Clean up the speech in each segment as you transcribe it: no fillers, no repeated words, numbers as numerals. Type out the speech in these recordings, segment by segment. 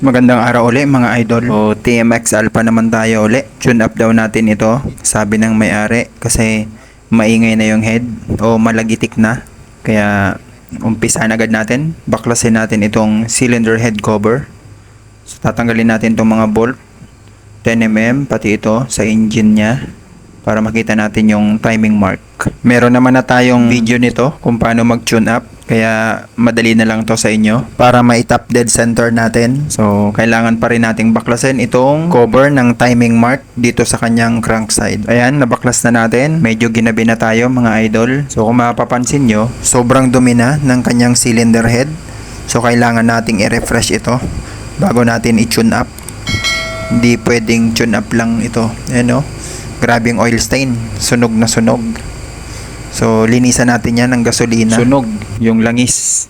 Magandang araw uli mga idol. O TMX Alpha naman tayo uli. Tune up daw natin ito. Sabi ng may-ari kasi maingay na yung head o malagitik na. Kaya umpisahan agad natin. Baklasin natin itong cylinder head cover. So, tatanggalin natin itong mga bolt 10mm pati ito sa engine niya para makita natin yung timing mark. Meron naman na tayong video nito kung paano mag-tune up. Kaya madali na lang to sa inyo para ma-top dead center natin. So kailangan pa rin nating baklasin itong cover ng timing mark dito sa kanyang crankside. Ayan, nabaklas na natin. Medyo ginabi na tayo mga idol. So kung mapapansin nyo, sobrang dumi na ng kanyang cylinder head. So kailangan nating i-refresh ito bago natin i-tune up. Hindi pwedeng tune up lang ito. Ayan o, grabe yung oil stain. Sunog na sunog. So, linisan natin yan ng gasolina. Sunog yung langis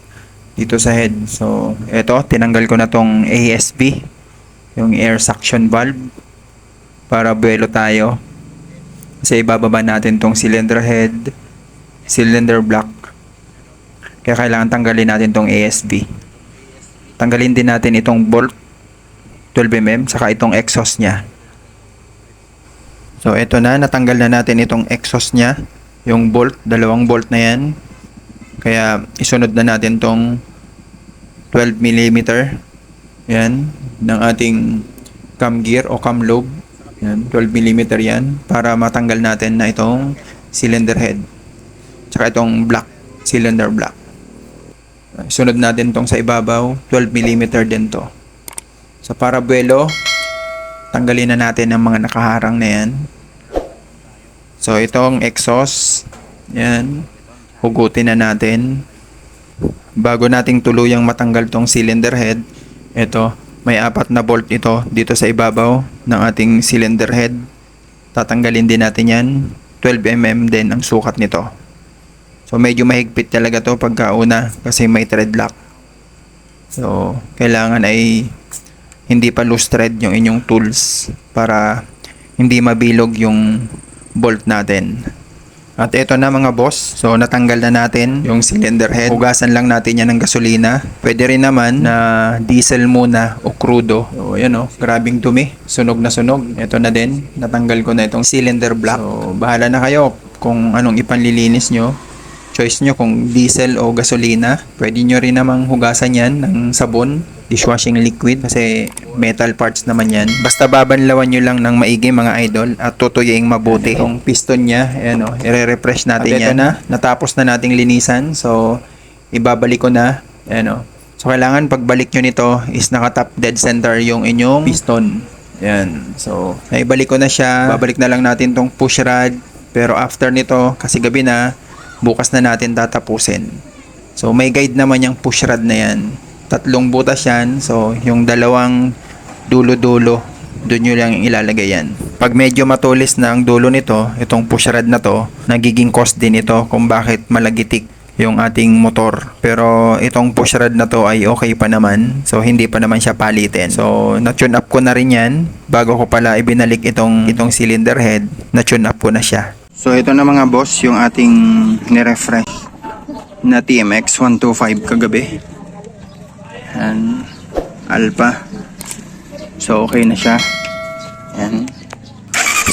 dito sa head. So, eto, tinanggal ko na tong ASV, yung air suction valve, para buwelo tayo. Kasi ibababa natin tong cylinder head, cylinder block. Kaya kailangan tanggalin natin tong ASV. Tanggalin din natin itong bolt 12mm, saka itong exhaust nya. So, eto na, natanggal na natin itong exhaust nya. Yung bolt, dalawang bolt na yan. Kaya isunod na natin tong 12mm. Yan, ng ating cam gear o cam lobe. Yan, 12mm yan. Para matanggal natin na itong cylinder head. Tsaka itong block, cylinder block. Isunod natin tong sa ibabaw, 12mm din to. So para buwelo, tanggalin na natin ang mga nakaharang na yan. So, itong exhaust, yan, hugutin na natin. Bago nating tuluyang matanggal tong cylinder head, ito, may 4 na bolt ito dito sa ibabaw ng ating cylinder head. Tatanggalin din natin yan. 12mm din ang sukat nito. So, medyo mahigpit talaga to pagkauna kasi may thread lock. So, kailangan ay hindi pa loose thread yung inyong tools para hindi mabilog yung bolt natin. At ito na mga boss. So natanggal na natin yung cylinder head. Hugasan lang natin yan ng gasolina. Pwede rin naman na diesel muna o crudo. So yan o, grabing dumi. Sunog na sunog. Ito na din. Natanggal ko na itong cylinder block. So bahala na kayo kung anong ipanlilinis nyo. Choice nyo kung diesel o gasolina. Pwede nyo rin namang hugasan yan ng sabon, dishwashing liquid kasi metal parts naman yan. Basta babanlawan nyo lang ng maigi mga idol at tutuying mabuti. Itong piston nya, ayan o, i-refresh natin at yan. Na, natapos na nating linisan. So, ibabalik ko na. Ayan o. So, kailangan pagbalik nyo nito is naka-top dead center yung inyong piston. Ayan. So, naibalik ko na siya. Babalik na lang natin tong push rod. Pero after nito, kasi gabi na, bukas na natin tatapusin. So, may guide naman yung push rod na yan. 3 butas yan. So, yung dalawang dulo-dulo, doon nyo lang ilalagay yan. Pag medyo matulis na ang dulo nito, itong push rod na to, nagiging cause din ito kung bakit malagitik yung ating motor. Pero itong push rod na to ay okay pa naman. So, hindi pa naman siya palitin. So, na-tune up ko na rin yan. Bago ko pala ibinalik itong cylinder head, na-tune up ko na siya. So, ito na mga boss, yung ating nirefresh na TMX 125 kagabi. Yan, Alpha. So, okay na siya. Yan.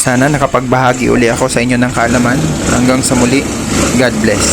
Sana nakapagbahagi uli ako sa inyo ng kaalaman. Hanggang sa muli, God bless.